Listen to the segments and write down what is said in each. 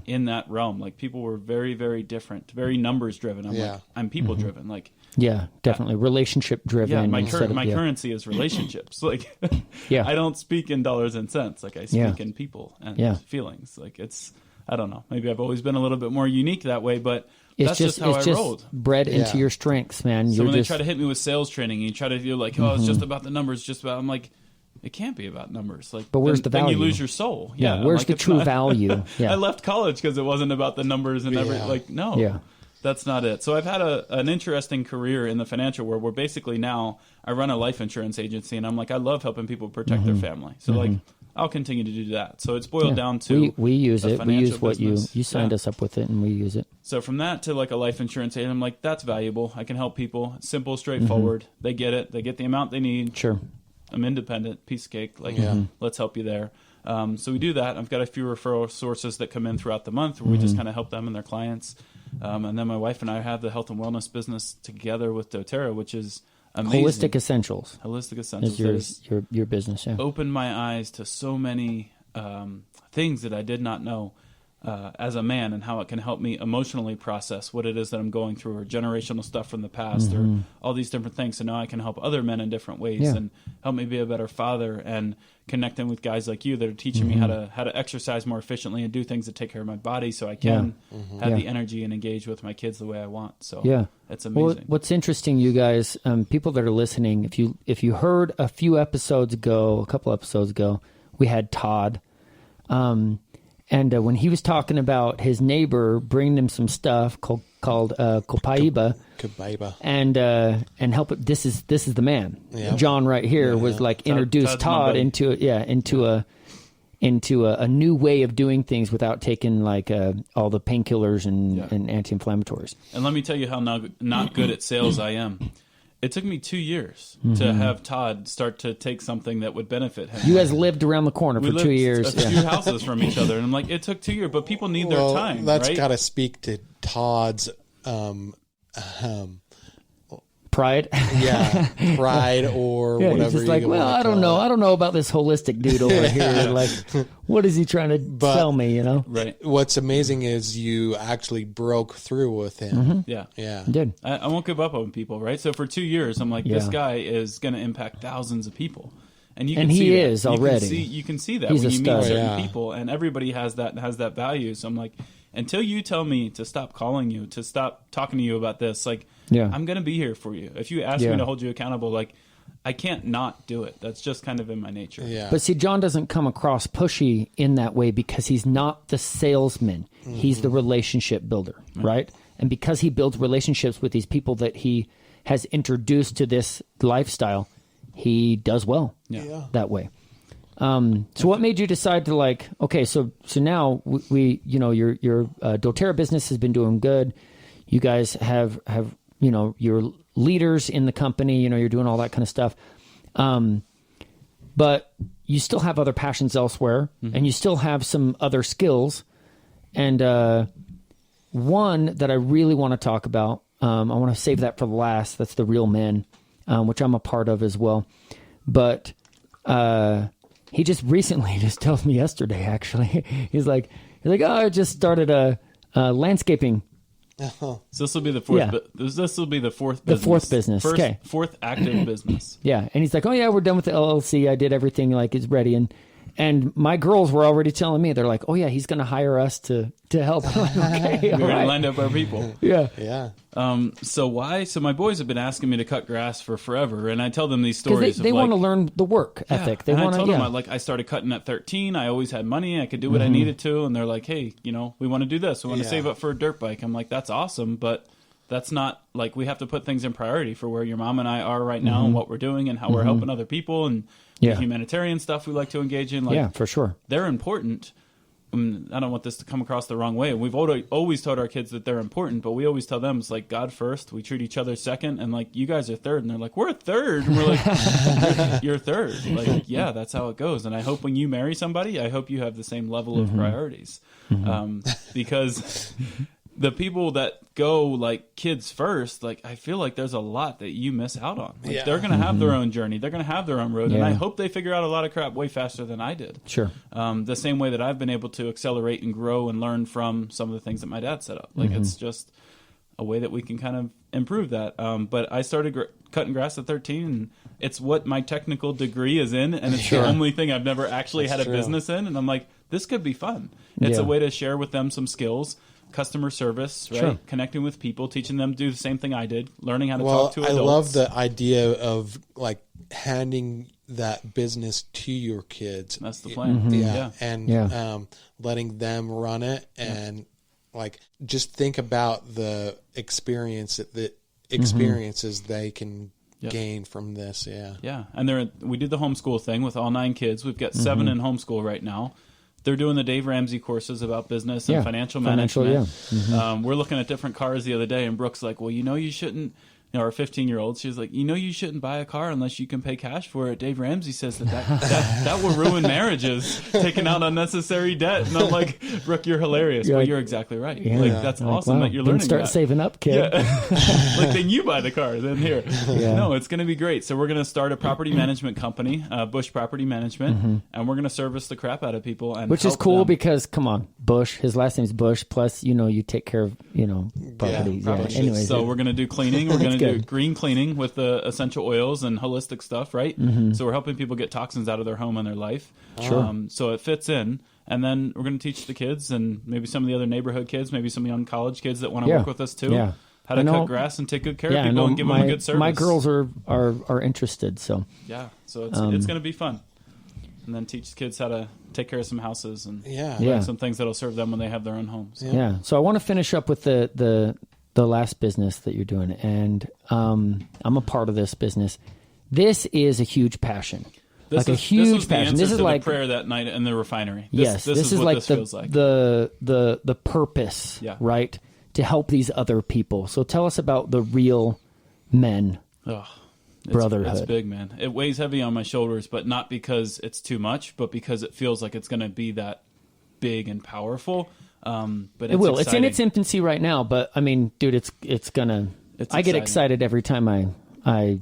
in that realm. Like people were very, very different, very numbers driven. I'm like, I'm people driven. Like, yeah, definitely relationship driven. Yeah, my currency is relationships. Like, I don't speak in dollars and cents. Like I speak in people and feelings. Like I don't know. Maybe I've always been a little bit more unique that way, but that's just how I rolled. Bred into your strengths, man. So when they try to hit me with sales training, and you try to feel like, oh, it's just about the numbers, just about. I'm like, it can't be about numbers. Like, but where's the value? Then you lose your soul. Yeah, where's the true value? Yeah. I left college because it wasn't about the numbers and like, no. Yeah. That's not it. So I've had an interesting career in the financial world where basically now I run a life insurance agency, and I'm like, I love helping people protect their family. So like, I'll continue to do that. So it's boiled down to we use it. We use what business. you signed us up with it, and we use it. So from that to like a life insurance agent, I'm like, that's valuable. I can help people. It's simple, straightforward. They get it. They get the amount they need. Sure. I'm independent, piece of cake. Like, let's help you there. So we do that. I've got a few referral sources that come in throughout the month where we just kind of help them and their clients. And then my wife and I have the health and wellness business together with doTERRA, which is amazing. Holistic Essentials. Holistic Essentials is your business. Yeah. Opened my eyes to so many things that I did not know as a man, and how it can help me emotionally process what it is that I'm going through, or generational stuff from the past, or all these different things. So now I can help other men in different ways and help me be a better father, and connecting with guys like you that are teaching me how to exercise more efficiently and do things that take care of my body, so I can have the energy and engage with my kids the way I want. So it's amazing. Well, what's interesting, you guys, people that are listening, if you heard a couple episodes ago, we had Todd. And when he was talking about his neighbor bringing him some stuff called copaiba, and help it. This is the man. Yeah. John right here was like introduced Todd into a new way of doing things without taking like all the painkillers and anti-inflammatories. And let me tell you how not good at sales I am. It took me 2 years to have Todd start to take something that would benefit him. You guys lived around the corner for 2 years. A few houses from each other. And I'm like, it took 2 years, but people need their time, that's right? got to speak to Todd's pride. Pride or whatever. He's just like, well, I don't know. I don't know about this holistic dude over here. Like, what is he trying to tell me, you know? Right. What's amazing is you actually broke through with him. Yeah. You did. I won't give up on people, right? So for 2 years, I'm like, this guy is going to impact thousands of people. And you can see he that. is already. You can see that when you meet certain people, and everybody has that value. So I'm like, until you tell me to stop calling you, to stop talking to you about this, like, I'm going to be here for you. If you ask me to hold you accountable, like, I can't not do it. That's just kind of in my nature. Yeah. But see, John doesn't come across pushy in that way because he's not the salesman. He's the relationship builder, right? And because he builds relationships with these people that he has introduced to this lifestyle, he does well that way. So what made you decide to like, okay, so now we your doTERRA business has been doing good. You guys have you're leaders in the company, you're doing all that kind of stuff. But you still have other passions elsewhere, and you still have some other skills. And one that I really want to talk about, I want to save that for the last. That's the Real Men, which I'm a part of as well. But he just recently just told me yesterday, actually, he's like, oh, I just started a landscaping. So this will be the fourth. This will be the fourth business. The fourth business. Fourth active business. Yeah, and he's like, oh yeah, we're done with the LLC. I did everything, like it's ready. And my girls were already telling me, they're like, oh yeah, he's going to hire us to help. Okay, we're going to line up our people. Yeah. So why? So my boys have been asking me to cut grass for forever, and I tell them these stories. They want to learn the work ethic. They want to. I told them, I started cutting at 13. I always had money. I could do what I needed to, and they're like, hey, we want to do this. We want to save up for a dirt bike. I'm like, that's awesome, but that's not like, we have to put things in priority for where your mom and I are right now, and what we're doing, and how we're helping other people, and the humanitarian stuff we like to engage in. Like, for sure, they're important. I don't want this to come across the wrong way. We've always told our kids that they're important, but we always tell them it's like God first. We treat each other second, and like, you guys are third. And they're like, we're third. And we're like, you're third. Like, yeah, that's how it goes. And I hope when you marry somebody, I hope you have the same level of priorities, because the people that go like kids first, like I feel like there's a lot that you miss out on. Like, they're going to have their own journey. They're going to have their own road. And I hope they figure out a lot of crap way faster than I did. Sure. The same way that I've been able to accelerate and grow and learn from some of the things that my dad set up. Like it's just a way that we can kind of improve that. But I started cutting grass at 13, and it's what my technical degree is in, and it's the only thing I've never actually had a business in. And I'm like, this could be fun. It's a way to share with them some skills, customer service, right? Sure. Connecting with people, teaching them to do the same thing I did, learning how to talk to adults. I love the idea of like handing that business to your kids. That's the plan. And letting them run it, and like just think about the experiences they can gain from this. Yeah. And we did the homeschool thing with all 9 kids. We've got 7 in homeschool right now. They're doing the Dave Ramsey courses about business and financial management. We're looking at different cars the other day, and Brooke's like, well, you shouldn't, our 15-year-old, she's like, you shouldn't buy a car unless you can pay cash for it. Dave Ramsey says that will ruin marriages, taking out unnecessary debt. And I'm like, Brooke, you're hilarious. Well, you're exactly right. Yeah. Like, that's awesome that you're learning start that. Saving up, kid. Like, then you buy the car, then here. No, it's going to be great. So we're going to start a property management company, Busch Property Management, and we're going to service the crap out of people. And which is cool because, come on, Busch, his last name's Busch, plus, you take care of, properties. Property. Anyways, so we're going to do cleaning. We're going to do green cleaning with the essential oils and holistic stuff, right? So we're helping people get toxins out of their home and their life. Sure. So it fits in. And then we're going to teach the kids and maybe some of the other neighborhood kids, maybe some young college kids that want to work with us too. Yeah. How to cut grass and take good care of people and give them a good service. My girls are interested, so. Yeah, so it's going to be fun. And then teach kids how to take care of some houses and learn some things that'll serve them when they have their own homes. Yeah. So I want to finish up with the last business that you're doing, and I'm a part of this business. This is a huge passion. This is like the prayer that night in the refinery. This is what like this feels like. The purpose, right? To help these other people. So tell us about the Real Men Brotherhood. It's big, man. It weighs heavy on my shoulders, but not because it's too much, but because it feels like it's going to be that big and powerful. But it will. Exciting. It's in its infancy right now, but I mean, dude, it's gonna. I get excited every time I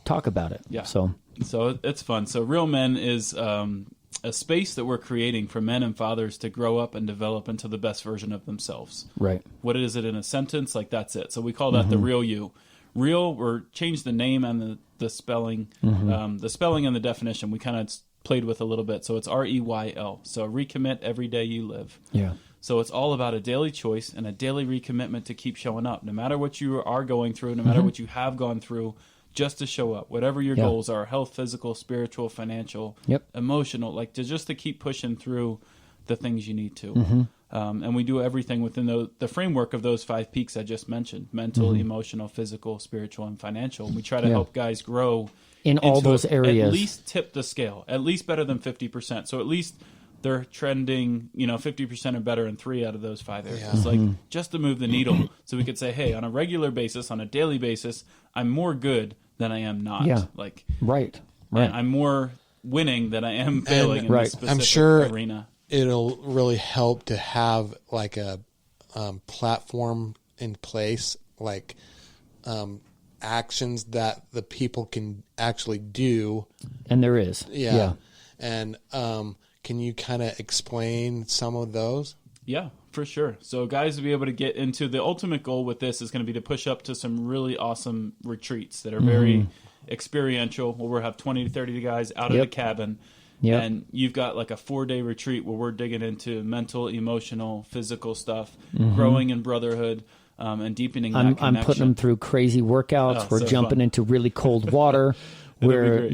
talk about it. Yeah. So it's fun. So Real Men is a space that we're creating for men and fathers to grow up and develop into the best version of themselves. Right. What is it in a sentence? Like, that's it. So we call that the real you. Real, or change the name and the spelling, the spelling and the definition. We kind of played with a little bit. So it's REYL. So recommit every day you live. Yeah. So it's all about a daily choice and a daily recommitment to keep showing up, no matter what you are going through, no matter what you have gone through, just to show up. Whatever your goals are, health, physical, spiritual, financial, emotional, like to keep pushing through the things you need to. And we do everything within the framework of those 5 peaks I just mentioned: mental, emotional, physical, spiritual, and financial. And we try to help guys grow in all those areas. At least tip the scale, at least better than 50%. So at least they're trending, 50% or better in 3 out of those 5 areas. Like, just to move the needle, so we could say, hey, on a regular basis, on a daily basis, I'm more good than I am not. Yeah. Like, right. I'm more winning than I am failing in this specific arena. It'll really help to have like a platform in place, like actions that the people can actually do. And there is. Yeah. And can you kind of explain some of those? Yeah, for sure. So guys will be able to get into the ultimate goal with this is going to be to push up to some really awesome retreats that are very experiential, where we'll have 20 to 30 guys out of the cabin. Yep. And you've got like a 4-day retreat where we're digging into mental, emotional, physical stuff, growing in brotherhood, and deepening that connection. I'm putting them through crazy workouts. We're jumping into really cold water. We're,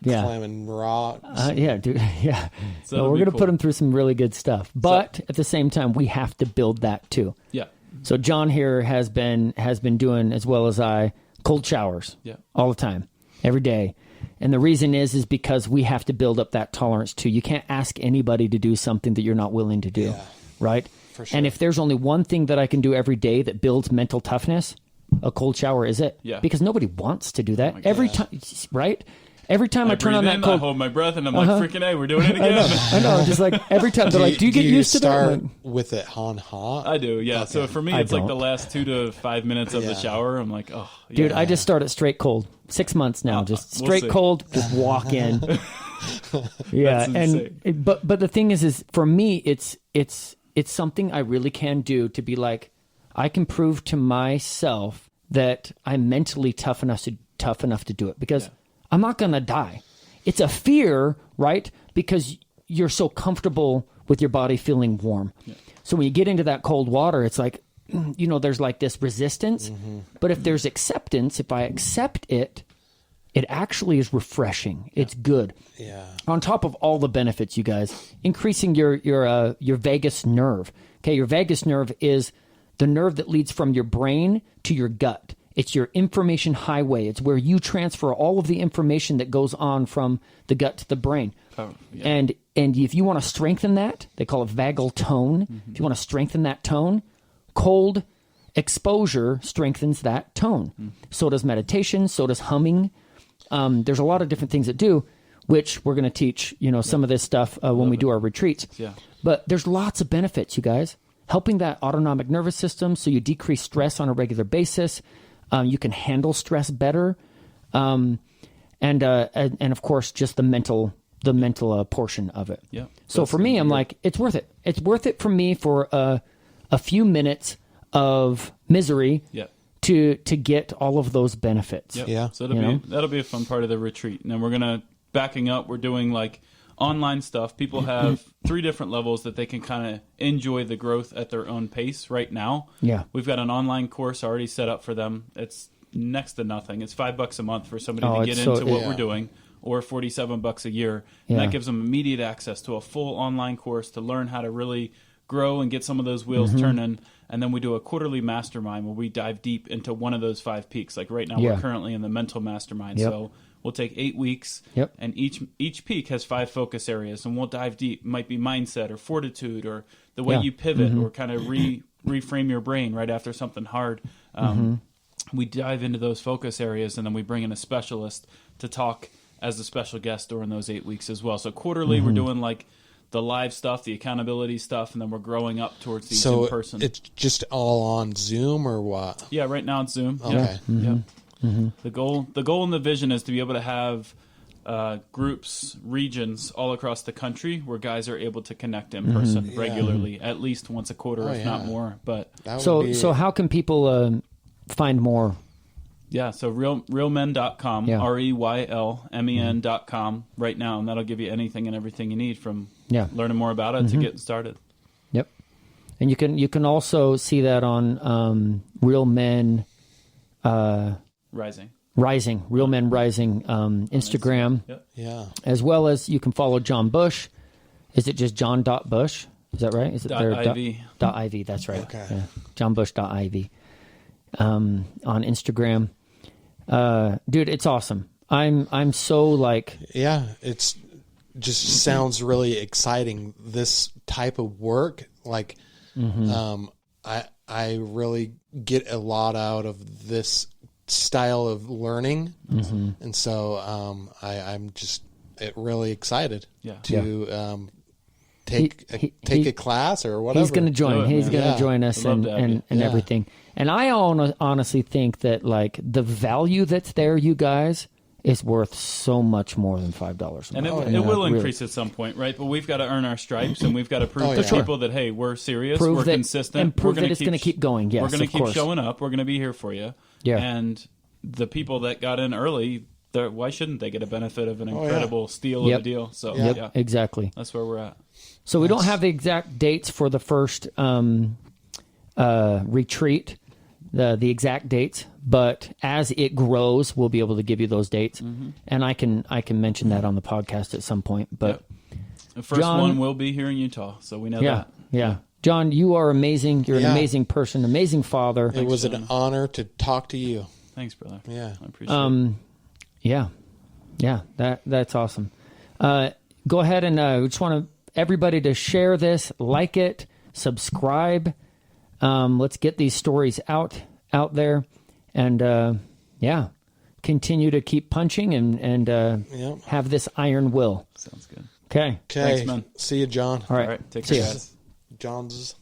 climbing rocks. Dude. Yeah. So we're going to put them through some really good stuff. But at the same time, we have to build that too. Yeah. So John here has been doing, as well as I, cold showers all the time, every day. And the reason is because we have to build up that tolerance too. You can't ask anybody to do something that you're not willing to do, right? For sure. And if there's only one thing that I can do every day that builds mental toughness, a cold shower is it. Yeah. Because nobody wants to do that every time, right? every time I turn on that I cold, hold my breath, and I'm like, freaking A, we're doing it again. I know. Just like every time they're like, do you get used to that? Start with it on hot? I do, yeah. Okay. So for me, it's like the last 2 to 5 minutes of the shower. I'm like, oh, yeah. Dude, I just start it straight cold. 6 months now, just straight see. cold. Just walk in. Yeah, That's but the thing is for me, it's something I really can do to be like, I can prove to myself that I'm mentally tough enough to do it, because I'm not gonna die. It's a fear, right? Because you're so comfortable with your body feeling warm. Yeah. So when you get into that cold water, it's like, there's like this resistance. Mm-hmm. But if there's acceptance, if I accept it, it actually is refreshing. It's good. Yeah. On top of all the benefits, you guys, increasing your vagus nerve. Okay, your vagus nerve is the nerve that leads from your brain to your gut. It's your information highway. It's where you transfer all of the information that goes on from the gut to the brain. Oh, yeah. And if you want to strengthen that, they call it vagal tone. Mm-hmm. If you want to strengthen that tone, cold exposure strengthens that tone. Mm-hmm. So does meditation. So does humming. There's a lot of different things that do, which we're going to teach, some of this stuff when we do our retreats. Yeah. But there's lots of benefits, you guys. Helping that autonomic nervous system so you decrease stress on a regular basis. You can handle stress better. And of course, just the mental portion of it. Yeah. So for me, I'm like, it's worth it. It's worth it for me for a few minutes of misery. Yeah. To get all of those benefits. Yep. Yeah. So that'll be a fun part of the retreat. And then we're doing like online stuff. People have 3 different levels that they can kind of enjoy the growth at their own pace right now. Yeah. We've got an online course already set up for them. It's next to nothing. It's $5 a month for somebody to get into what we're doing, or $47 a year. And that gives them immediate access to a full online course to learn how to really grow and get some of those wheels turning. And then we do a quarterly mastermind where we dive deep into one of those 5 peaks. Like right now, we're currently in the mental mastermind. Yep. So we'll take 8 weeks, and each peak has 5 focus areas, and we'll dive deep. It might be mindset or fortitude or the way you pivot or kind of reframe your brain right after something hard. We dive into those focus areas, and then we bring in a specialist to talk as a special guest during those 8 weeks as well. So quarterly, we're doing like the live stuff, the accountability stuff, and then we're growing up towards these in person. It's just all on Zoom or what? Yeah, right now it's Zoom. Okay. Yeah. Mm-hmm. Mm-hmm. The goal and the vision is to be able to have groups, regions all across the country where guys are able to connect in person regularly, at least once a quarter, if not more. But so how can people find more? Yeah, so realmen.com, REYLMEN.com right now, and that'll give you anything and everything you need from learning more about it to getting started. Yep. And you can also see that on Real Men Rising, Real Men Rising Instagram. Yep. Yeah. As well as you can follow John Busch. Is it just John.Busch? Is that right? Is it .iv. .iv, that's right. Okay. Yeah. JohnBusch.iv on Instagram. Dude, it's awesome. I'm so like... Yeah, it's just sounds really exciting. This type of work, like, I really get a lot out of this style of learning, and so I'm just really excited to take a class or whatever. He's going to join. He's going to join us and everything. And I honestly think that like the value that's there, you guys, is worth so much more than $5 a month. And it will increase at some point, right? But we've got to earn our stripes, and we've got to prove to people that, hey, we're serious, we're consistent. And prove that it's going to keep going, yes, we're going to keep showing up, we're going to be here for you. Yeah. And the people that got in early, why shouldn't they get a benefit of an incredible steal of a deal? So, exactly. That's where we're at. So we don't have the exact dates for the first retreat, the exact dates, but as it grows, we'll be able to give you those dates, and I can mention that on the podcast at some point. But the first one will be here in Utah, so we know that. Yeah, John, you are amazing. You're an amazing person, amazing father. It was an honor to talk to you. Thanks, brother. Yeah, I appreciate it. Yeah, that's awesome. Go ahead and we just want everybody to share this, like it, subscribe. Let's get these stories out there, and continue to keep punching and have this iron will. Sounds good. Okay. Thanks, man. See you, John. All right. All right. Take care, guys. John's.